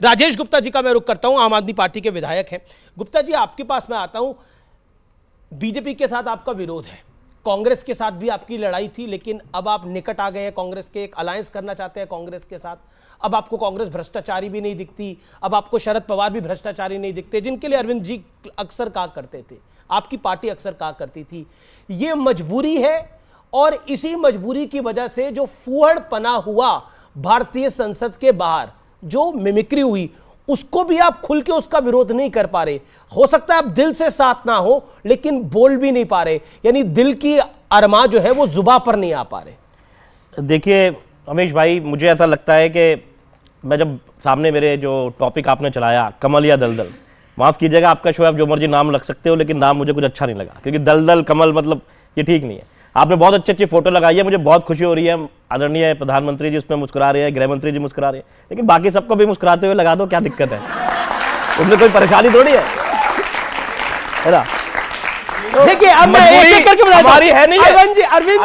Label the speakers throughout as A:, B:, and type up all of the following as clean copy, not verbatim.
A: राजेश गुप्ता जी का मैं रुख करता हूं, आम आदमी पार्टी के विधायक हैं। गुप्ता जी, आपके पास मैं आता हूं। बीजेपी के साथ आपका विरोध है, कांग्रेस के साथ भी आपकी लड़ाई थी, लेकिन अब आप निकट आ गए हैं कांग्रेस के, एक अलायंस करना चाहते हैं कांग्रेस के साथ। अब आपको कांग्रेस भ्रष्टाचारी भी नहीं दिखती, अब आपको शरद पवार भी भ्रष्टाचारी नहीं दिखते, जिनके लिए अरविंद जी अक्सर कहा करते थे, आपकी पार्टी अक्सर कहा करती थी। ये मजबूरी है, और इसी मजबूरी की वजह से जो फूहड़पना हुआ भारतीय संसद के बाहर, जो मिमिक्री हुई, उसको भी आप खुल के उसका विरोध नहीं कर पा रहे। हो सकता है आप दिल से साथ ना हो, लेकिन बोल भी नहीं पा रहे, यानी दिल की अरमा जो है वो जुबान पर नहीं आ पा रहे।
B: देखिए अमीश भाई, मुझे ऐसा लगता है कि मैं जब सामने मेरे जो टॉपिक आपने चलाया कमल या दलदल, माफ़ कीजिएगा आपका शो, आप जो मर्जी नाम रख सकते हो, लेकिन नाम मुझे कुछ अच्छा नहीं लगा, क्योंकि दलदल कमल मतलब ये ठीक नहीं है। आपने बहुत अच्छी अच्छी फोटो लगाई है, मुझे बहुत खुशी हो रही है, आदरणीय प्रधानमंत्री जी उसमें मुस्कुरा रहे हैं, गृह मंत्री जी मुस्कुरा रहे हैं, लेकिन बाकी सबको भी मुस्कुराते हुए लगा दो, क्या दिक्कत है? उसमें कोई परेशानी थोड़ी है ना?
A: देखिए अब मैं एक एक करके बता
B: हमारी है नहीं,
A: अरविंद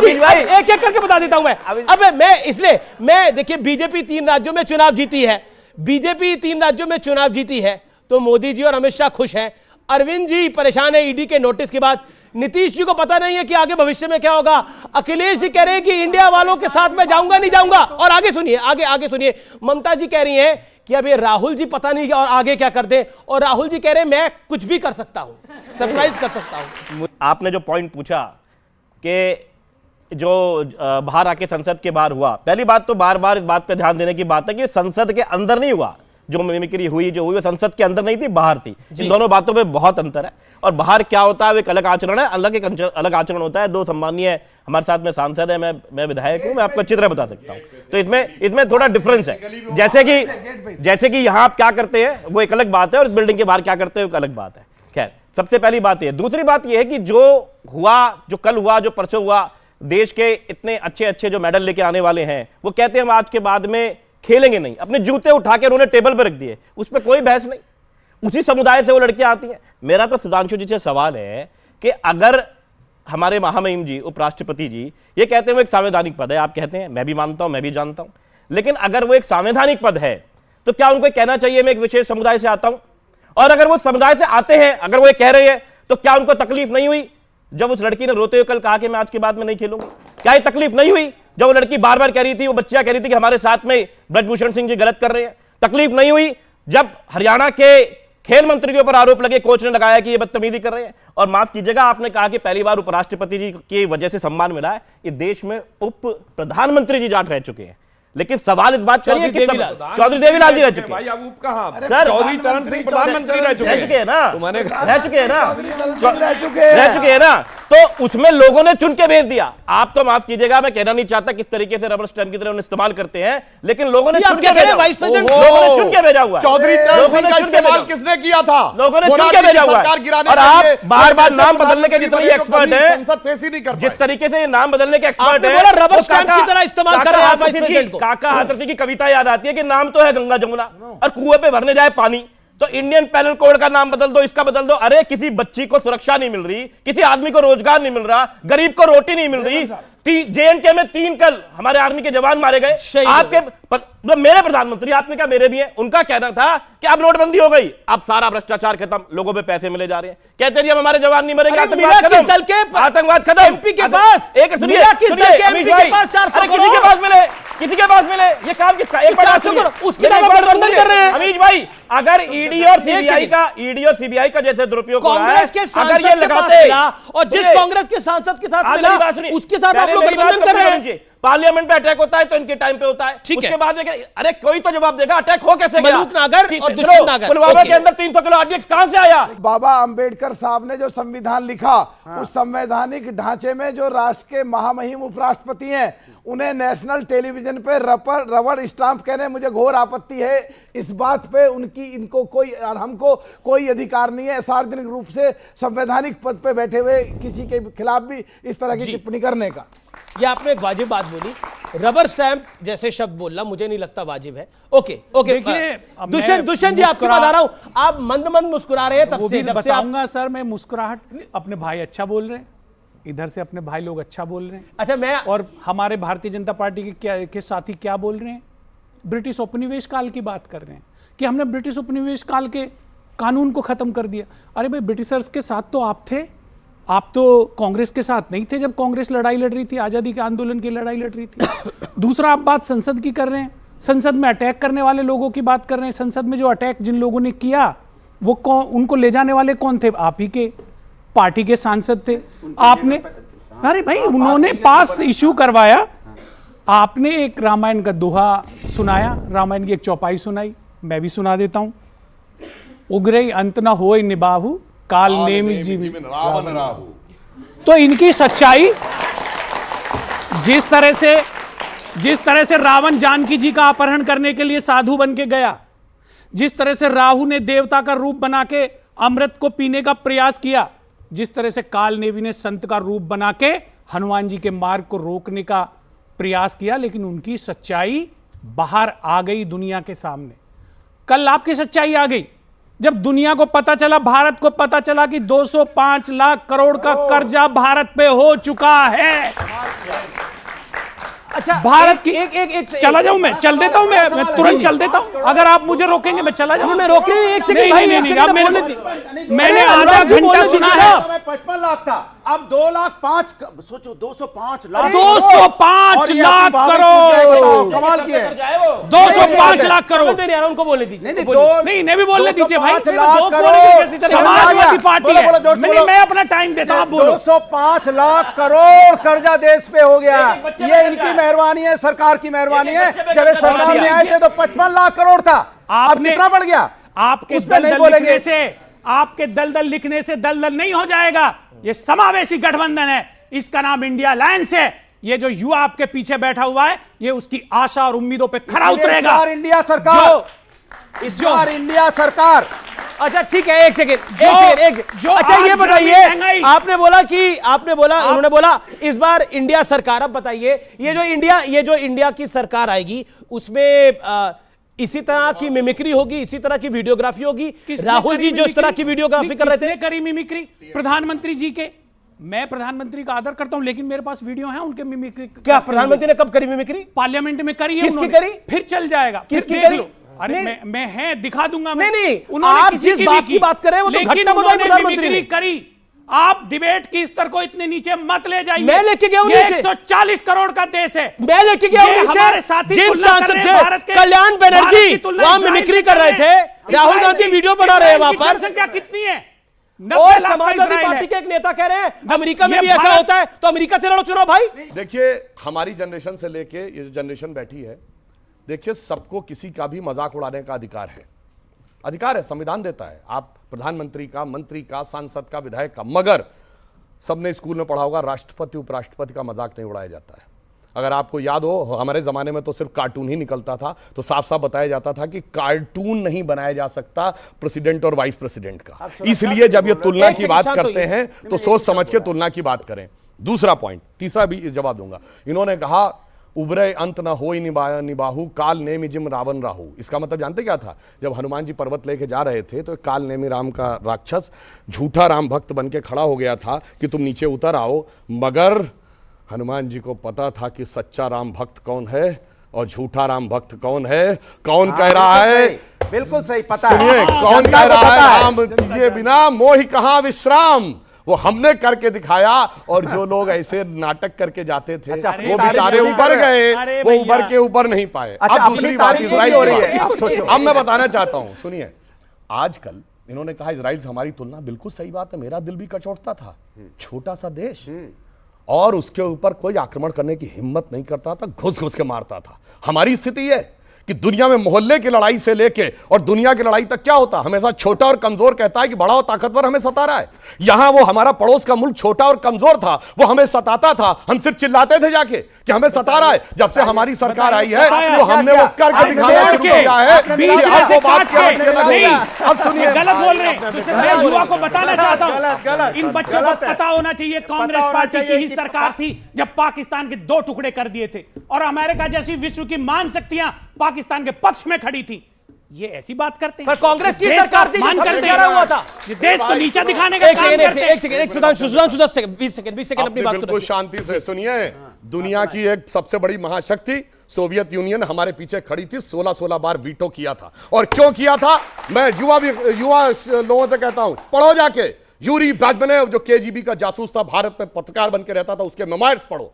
A: जी भाई एक एक करके बता देता हूं मैं। अब मैं इसलिए देखिए बीजेपी 3 राज्यों में चुनाव जीती है, बीजेपी 3 राज्यों में चुनाव जीती है, तो मोदी जी और अमित शाह खुश हैं। अरविंद जी परेशान है ईडी के नोटिस के बाद। नीतीश जी को पता नहीं है कि आगे भविष्य में क्या होगा। अखिलेश जी कह रहे हैं कि इंडिया वालों के साथ मैं जाऊंगा नहीं जाऊंगा, और आगे सुनिए, आगे सुनिए, ममता जी कह रही हैं कि अब ये राहुल जी पता नहीं और आगे क्या करते हैं, और राहुल जी कह रहे हैं मैं कुछ भी कर सकता हूं, सरप्राइज कर सकता हूं।
B: आपने जो पॉइंट पूछा कि जो बाहर आके संसद के बाहर हुआ, पहली बात तो बार बार इस बात पे ध्यान देने की बात है कि संसद के अंदर नहीं हुआ, जो मिमिक्री हुई जो हुई वो संसद के अंदर नहीं थी, बाहर थी। इन दोनों बातों में बहुत अंतर है, और बाहर क्या होता है वो एक अलग आचरण है, अलग आचरण होता है। दो सम्मानीय हमारे साथ में सांसद है, मैं विधायक हूं, मैं आपको अच्छी तरह बता सकता हूं, तो इसमें थोड़ा डिफरेंस है। जैसे कि यहां आप क्या करते हैं वो एक अलग बात है, और इस बिल्डिंग के बाहर क्या करते हैं वो एक अलग बात है। खैर, सबसे पहली बात यह। दूसरी बात यह है कि जो हुआ, जो कल हुआ, जो परसों हुआ, देश के इतने अच्छे अच्छे जो मेडल लेके आने वाले हैं, वो कहते हैं हम आज के बाद में खेलेंगे नहीं, अपने जूते उठा के उन्होंने टेबल पर रख दिए, उस पर कोई बहस नहीं। उसी समुदाय से वो लड़कियां आती हैं। मेरा तो सुधांशु जी से सवाल है कि अगर हमारे महामहिम जी, उपराष्ट्रपति जी, ये कहते हैं वो एक संवैधानिक पद है, आप कहते हैं, मैं भी मानता हूं, मैं भी जानता हूं, लेकिन अगर वो एक संवैधानिक पद है तो क्या उनको कहना चाहिए मैं एक विशेष समुदाय से आता हूं? और अगर वो समुदाय से आते हैं, अगर वो ये कह रहे हैं, तो क्या उनको तकलीफ नहीं हुई जब उस लड़की ने रोते हुए कल कहा कि मैं आज के बाद में नहीं खेलूंगी? क्या ये तकलीफ नहीं हुई जब वो लड़की बार बार कह रही थी, वो बच्चियां कह रही थी कि हमारे साथ में ब्रजभूषण सिंह जी गलत कर रहे हैं? तकलीफ नहीं हुई जब हरियाणा के खेल मंत्री के ऊपर आरोप लगे, कोच ने लगाया कि ये बदतमीजी कर रहे हैं? और माफ कीजिएगा, आपने कहा कि पहली बार उपराष्ट्रपति जी की वजह से सम्मान मिला है, इस देश में उप प्रधानमंत्री जी जाट रह चुके हैं, लेकिन सवाल इस बात चलिए कि चौधरी देवीलाल जी रह चुके हैं।
C: अब कहां
B: सर,
C: चौधरी चरण सिंह प्रधानमंत्री रह चुके
B: हैं ना, रह चुके हैं ना, तो उसमें लोगों ने चुन के भेज दिया। आप तो माफ कीजिएगा, मैं कहना नहीं चाहता किस तरीके से रबर स्टैंप की तरह इस्तेमाल करते हैं, लेकिन लोगों ने चुन के भेजा, लोगों ने चुन के भेजा हुआ है।
C: चौधरी चरण सिंह का इस्तेमाल किसने किया था?
B: लोगों ने चुन के भेजा हुआ है। और आप बार बार नाम बदलने के जितने एक्सपर्ट है, जिस तरीके से नाम बदलने के एक्सपर्ट है,
A: रबर स्टैंप की तरह इस्तेमाल कर रहे हैं वाइस प्रेसिडेंट को।
B: काका आतरती की कविता याद आती है कि नाम तो है गंगा जमुना और कुएं पे भरने जाए पानी, तो इंडियन पैनल कोड का नाम बदल दो, इसका बदल दो। अरे किसी बच्ची को सुरक्षा नहीं मिल रही, किसी आदमी को रोजगार नहीं मिल रहा, गरीब को रोटी नहीं मिल रही। JNK में 3 कल हमारे आर्मी के जवान मारे गए। आपके मेरे प्रधानमंत्री, आपने क्या मेरे भी हैं, उनका कहना था कि अब नोटबंदी हो गई, अब सारा भ्रष्टाचार खत्म, लोगों पे पैसे मिले जा रहे हैं। कहते हैं हमारे जवान नहीं मरेंगे, आतंकवाद खत्म।
A: एमपी के पास
B: एक सुनिए, किसी के पास मिले, ये काम किसका? एक
A: उसकी गठबंधन कर रहे हैं
B: अमीश भाई। अगर ईडी और सीबीआई का जैसे दुरुपयोग हो रहा है, अगर ये लगाते,
A: और जिस कांग्रेस के सांसद के साथ मिला उसके साथ आप लोग गठबंधन कर रहे हैं।
B: पार्लियामेंट में अटैक होता है तो इनके टाइम पे होता है, उसके बाद अरे कोई तो जवाब देगा, अटैक हो कैसे गया?
A: मलूक नागर और दुष्यंत नागर,
B: पुलवामा के अंदर 300 किलो आरडीएक्स कहां से आया?
D: बाबा अंबेडकर साहब ने जो संविधान लिखा, उस संवैधानिक ढांचे में जो राष्ट्र के महामहिम उपराष्ट्रपति हैं, उन्हें नेशनल टेलीविजन पे रबड़ स्टाम्प कहने मुझे घोर आपत्ति है। इस बात पे हमको कोई अधिकार नहीं है सार्वजनिक रूप से संवैधानिक पद पे बैठे हुए किसी के खिलाफ भी इस तरह की टिप्पणी करने का।
A: ये आपने एक वाजिब बात बोली, रबर स्टैंप जैसे शब्द बोलना मुझे नहीं लगता वाजिब है। ओके दुष्यंत जी आपको बता रहा हूं, आप मंद मुस्कुरा रहे हैं तब से, जब से
E: बताऊंगा सर, मैं मुस्कुराहट, अपने भाई अच्छा बोल रहे हैं, इधर से अपने भाई लोग अच्छा बोल रहे हैं।
A: अच्छा, मैं
E: और हमारे भारतीय जनता पार्टी के साथी क्या बोल रहे हैं? ब्रिटिश उपनिवेश काल की बात कर रहे हैं। कि हमने ब्रिटिश उपनिवेश काल के कानून को खत्म कर दिया। अरे भाई, ब्रिटिशर्स के साथ तो आप थे, आप तो कांग्रेस के साथ नहीं थे जब कांग्रेस लड़ाई लड़ रही थी, आजादी के आंदोलन की लड़ाई लड़ रही थी। दूसरा, आप बात संसद की कर रहे हैं, संसद में अटैक करने वाले लोगों की बात कर रहे हैं। संसद में जो अटैक जिन लोगों ने किया वो कौन, उनको ले जाने वाले कौन थे? आप ही के पार्टी के सांसद थे। आपने, अरे भाई, उन्होंने पास इशू करवाया, आपने एक रामायण का दोहा सुनाया, रामायण की एक चौपाई सुनाई, मैं भी सुना देता हूं। उग्रई अंत न होय निबाहु, काल नेमि जीवन
C: रावण राहु।
E: तो इनकी सच्चाई, जिस तरह से रावण जानकी जी का अपहरण करने के लिए साधु बन के गया, जिस तरह से राहु ने देवता का रूप बना के अमृत को पीने का प्रयास किया, जिस तरह से काल नेमी ने संत का रूप बना के हनुमान जी के मार्ग को रोकने का प्रयास किया, लेकिन उनकी सच्चाई बाहर आ गई दुनिया के सामने। कल आपकी सच्चाई आ गई जब दुनिया को पता चला, भारत को पता चला कि 205 लाख करोड़ का कर्जा भारत पे हो चुका है।
A: अच्छा,
E: भारत की एक चला जाऊं, मैं चल देता हूं, मैं तुरंत चल देता हूं। अगर आप मुझे रोकेंगे मैं चला जाऊं।
A: मैं रोके एक सेकंड भाई,
E: नहीं, अब मैंने आधा घंटा सुना है।
F: 55 लाख था, अब 2,05,000, सोचो 205 लाख,
E: 205 लाख करोड़,
F: कमाल की है।
E: 205 लाख करोड़।
A: उनको बोलने दीजिए।
E: नहीं भी बोलने दीजिए भाई,
F: 205 लाख करोड़
E: समाजवादी पार्टी है।
F: बोलो,
E: मैं अपना टाइम देता हूं, आप बोलो।
F: 205 लाख करोड़ कर्जा देश पे हो गया। ये इनकी मेहरबानी है, सरकार की मेहरबानी है। जब ये सरकार में आए थे तो 55 लाख करोड़ था, अब कितना बढ़ गया?
E: आपके दलदल लिखने से, आपके दलदल लिखने से दलदल नहीं हो जाएगा। ये समावेशी गठबंधन है, इसका नाम इंडिया अलायंस है। ये जो युवा आपके पीछे बैठा हुआ है, ये उसकी आशा और उम्मीदों पे खरा उतरेगा।
F: इंडिया सरकार, इस बार इंडिया सरकार।
A: अच्छा ठीक है, एक सेकंड। अच्छा ये बताइए, आपने बोला उन्होंने बोला इस बार इंडिया सरकार। अब बताइए, ये जो इंडिया की सरकार आएगी उसमें इसी तरह की मिमिक्री होगी, इसी तरह की वीडियोग्राफी होगी? राहुल जी जो इस तरह की वीडियोग्राफी कर रहे थे,
E: करी मिमिक्री प्रधानमंत्री जी के। मैं प्रधानमंत्री का आदर करता हूं, लेकिन मेरे पास वीडियो है उनके मिमिक्री।
A: क्या प्रधानमंत्री ने कब करी मिमिक्री?
E: पार्लियामेंट में करी है।
A: किसकी करी?
E: फिर चल जाएगा,
A: किसकी
E: देख
A: करी?
E: लो। अरे मैं है, दिखा दूंगा।
A: नहीं, आप जिस बात की बात कर रहे हैं वो तो घटना बताई प्रधानमंत्री ने
E: करी। आप डिबेट की स्तर को इतने नीचे मत ले जाइए।
A: मैं लेके गया हूं
E: ये
A: नीचे।
E: 140 करोड़ का देश है।
A: मैं लेके गया हूं नीचे।
E: हमारे साथी
A: जिन
E: तुलना कर
A: सांसद
E: रहे हैं भारत
A: थे,
E: के,
A: कल्याण बनर्जी
E: तुलना
A: वहां
E: इजराइल
A: मिमिक्री
E: से
A: कर रहे थे, राहुल गांधी वीडियो बना रहे हैं वहां पर।
E: जनसंख्या कितनी है?
A: और समाजवादी पार्टी के एक नेता कह रहे हैं अमेरिका में भी ऐसा होता है, तो अमेरिका से लड़ो चुनाव भाई।
C: देखिए, हमारी जनरेशन से लेके ये जो जनरेशन बैठी है, देखिए सबको किसी का भी मजाक उड़ाने का अधिकार है, संविधान देता है। आप प्रधानमंत्री का, मंत्री का, सांसद का, विधायक का, मगर सबने स्कूल में पढ़ा होगा, राष्ट्रपति उपराष्ट्रपति का मजाक नहीं उड़ाया जाता है। अगर आपको याद हो, हमारे जमाने में तो सिर्फ कार्टून ही निकलता था, तो साफ साफ बताया जाता था कि कार्टून नहीं बनाया जा सकता प्रेसिडेंट और वाइस प्रेसिडेंट का। इसलिए जब ये तुलना की बात करते हैं तो सोच समझ के तुलना की बात करें। दूसरा पॉइंट, तीसरा भी जवाब दूंगा। इन्होंने कहा उबरे अंत न होई निबाहु, काल नेमि जिम रावण राहु। इसका मतलब जानते क्या था? जब हनुमान जी पर्वत लेके जा रहे थे तो काल नेमि राम का राक्षस झूठा राम भक्त बन के खड़ा हो गया था कि तुम नीचे उतर आओ, मगर हनुमान जी को पता था कि सच्चा राम भक्त कौन है और झूठा राम भक्त कौन है। कौन कह रहा है?
F: बिल्कुल सही पता है।
C: सुनिए, कौन कह रहा है? राम कीजिए बिना मोहि कहां विश्राम। वो हमने करके दिखाया, और जो लोग ऐसे नाटक करके जाते थे वो बेचारे उबर गए, वो उबर के ऊपर नहीं पाए। अब दूसरी बात इजराइल हो रही है। अब मैं बताना चाहता हूं, सुनिए, आजकल इन्होंने कहा इजराइल से हमारी तुलना, बिल्कुल सही बात है। मेरा दिल भी कचोटता था, छोटा सा देश, और उसके ऊपर कोई आक्रमण करने की हिम्मत नहीं करता था, घुस घुस के मारता था। हमारी स्थिति है कि दुनिया में मोहल्ले की लड़ाई से लेके और दुनिया की लड़ाई तक क्या होता, हमेशा छोटा और कमजोर कहता है कि बड़ा और ताकतवर हमें सता रहा है। यहां वो हमारा पड़ोस का मुल्क छोटा और कमजोर था, वो हमें सताता था, हम सिर्फ चिल्लाते थे जाके कि हमें सता रहा है। जब से हमारी सरकार आई है तो हमने वो करके दिखाना शुरू किया है। अब सुनिए,
E: गलत बोल रहे हैं। मैं युवा को बताना चाहता हूं, इन बच्चों को पता होना चाहिए, कांग्रेस पार्टी की ही सरकार थी जब पाकिस्तान के 2 टुकड़े कर दिए थे, और अमेरिका जैसी विश्व की महान शक्तियां पाकिस्तान के पक्ष में खड़ी थी। ये ऐसी बात करते हैं,
A: पर कांग्रेस की सरकार थी,
E: मान करते
A: हुआ था,
E: ये देश को नीचा दिखाने का काम करते हैं।
A: एक सुधांशु 20 सेकंड अपनी बात
C: बिल्कुल शांति से सुनिए। दुनिया की एक सबसे बड़ी महाशक्ति सोवियत यूनियन हमारे पीछे खड़ी थी, 16-16 बार वीटो किया था। और क्यों किया था, मैं युवा लोगों से कहता हूं, पढ़ो जाके यूरी ब्रैडमनेव जो केजीबी का जासूस था, भारत में पत्रकार बन के रहता था, उसके मेमोयर्स पढ़ो।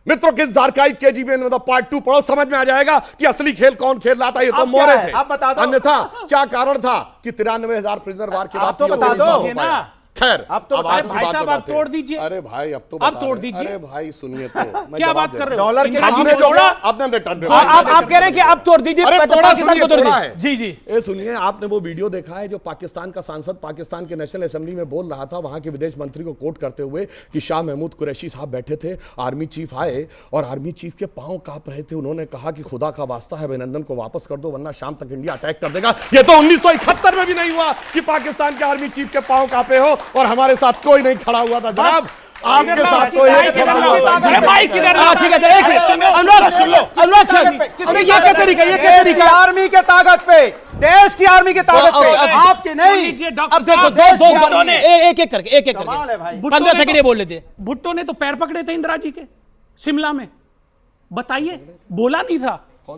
C: मित्रों के जारकाइव केजीबी में पार्ट 2 पढ़ो, समझ में आ जाएगा कि असली खेल कौन खेल रहा था। ये तो मोरे थे।
F: आप बता दो।
C: अन्यथा क्या कारण था कि 93,000 प्रिजनर वार के बाद
F: आप तो बता दो।
C: खैर
F: आप तो
C: आज की
E: भाई
C: बात
E: साहब, आप
C: बताते हैं।
E: तोड़ दीजिए।
C: अरे भाई अब तो
E: आप
C: बता
E: तोड़
C: रहे हैं।
E: दीजिए।
C: अरे भाई सुनिए तो मैं
E: क्या
C: जवाब
E: बात
C: दे
E: कर
C: रहा
E: रहे
C: हूं।
E: हो?
F: डॉलर के
C: आपने जो
E: तोड़ा?
C: आपने रिटर्न
A: आप कह रहे हैं कि आप तोड़ दीजिए,
C: अरे थोड़ा
A: पाकिस्तान
C: सुनिए,
A: को तोड़
C: थोड़ा
A: दीजिए।
C: है।
A: जी जी।
C: ये सुनिए, आपने वो वीडियो देखा है जो पाकिस्तान का सांसद पाकिस्तान के नेशनल असेंबली में बोल रहा था, वहां के विदेश मंत्री को कोट करते हुए कि शाह महमूद कुरैशी साहब बैठे थे, आर्मी चीफ आए और आर्मी चीफ के पांव कांप रहे थे। उन्होंने कहा कि खुदा का वास्ता है अभिनंदन को वापस कर दो वरना शाम तक इंडिया अटैक कर देगा। ये तो 1971 में भी नहीं हुआ कि पाकिस्तान के आर्मी चीफ के पांव कांपे हो और हमारे साथ कोई नहीं खड़ा हुआ था। जनाब आपके साथ कोई
E: माइक इधर लाओ। अरे माइक इधर लाओ।
A: ठीक है, एक मिनट। अनुराग सुन लो, अनुराग सर, अरे ये क्या तरीका, ये क्या तरीका?
F: आर्मी के ताकत पे, देश की आर्मी के ताकत पे, आपकी नहीं।
A: अब देखो, दो एक-एक करके, एक-एक
F: कमाल है भाई।
A: करके 15 सेकंड ये बोल लेते।
E: भुट्टो ने तो पैर पकड़े थे इंदिरा जी के शिमला में, बताइए, बोला नहीं था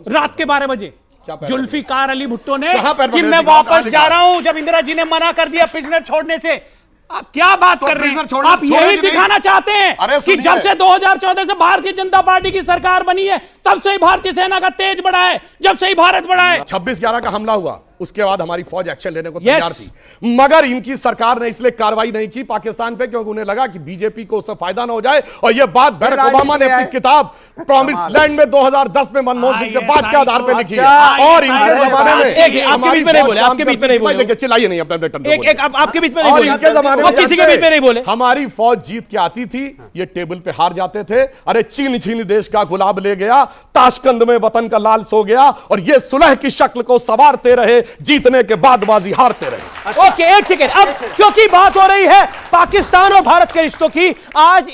E: रात के 12 बजे जुल्फिकार अली भुट्टो ने
C: कहां पैर
E: कि
C: पकड़े
E: मैं
C: थे? कहां
E: वापस
C: लिखा?
E: जा रहा हूं, जब इंदिरा जी ने मना कर दिया प्रिजनर छोड़ने से। आप क्या बात
C: तो
E: कर रहे
C: prisoner
E: हैं?
C: छोड़ने-
E: आप
C: छोड़े
E: यही
C: कि नहीं?
E: दिखाना चाहते हैं
C: अरे
E: कि
C: सुनिए।
E: जब से 2014 से भारतीय जनता पार्टी की सरकार बनी है तब से ही भारतीय सेना का तेज बढ़ा है, जब से ही भारत बढ़ा है।
C: 26/11 का हमला हुआ, उसके बाद हमारी फौज एक्शन लेने को तैयार थी, मगर इनकी सरकार ने इसलिए कार्रवाई नहीं की पाकिस्तान पे क्योंकि उन्हें लगा कि बीजेपी को उससे फायदा ना हो जाए। और ये बात बराक ओबामा ने अपनी किताब प्रॉमिस लैंड में 2010 में मनमोहन सिंह के बाद के आधार पे लिखी है। और इनके जमाने में
A: आपके बीच में नहीं बोले, आपके बीच में नहीं बोले।
C: देखिए चिल्लाइए नहीं, अपने रिटर्न
A: एक आपके बीच में नहीं
C: और
A: बोले,
C: इनके जमाने
A: वो
C: में
A: किसी के बीच में नहीं बोले।
C: हमारी फौज जीत के आती थी, ये टेबल पे हार जाते थे। अरे छीन छीन देश का गुलाब ले गया, ताशकंद में वतन का लाल सो गया, और ये सुलह की शक्ल को संवारते रहे, जीतने के बाद बाजी हारते रहे।
A: ओके, एक सेकेंड। अब क्योंकि बात हो रही है पाकिस्तान और भारत के रिश्तों की, आज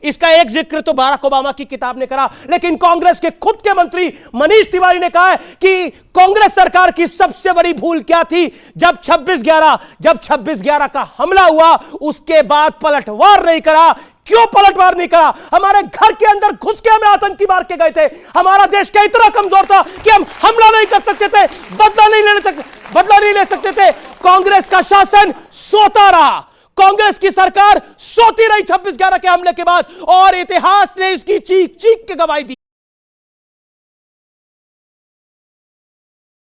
A: इसका एक जिक्र तो बराक ओबामा की किताब ने करा, लेकिन कांग्रेस के खुद के मंत्री मनीष तिवारी ने कहा है कि कांग्रेस सरकार की सबसे बड़ी भूल क्या थी, जब 26/11 का हमला हुआ उसके बाद पलटवार नहीं करा। क्यों पलटवार नहीं करा? हमारे घर के अंदर घुस के हमें आतंकी मार के गए थे। हमारा देश क्या इतना कमजोर था कि हम हमला नहीं कर सकते थे, बदला नहीं ले सकते थे। कांग्रेस का शासन सोता रहा, कांग्रेस की सरकार सोती रही 26/11 के हमले के बाद, और इतिहास ने इसकी चीख चीख के गवाही दी।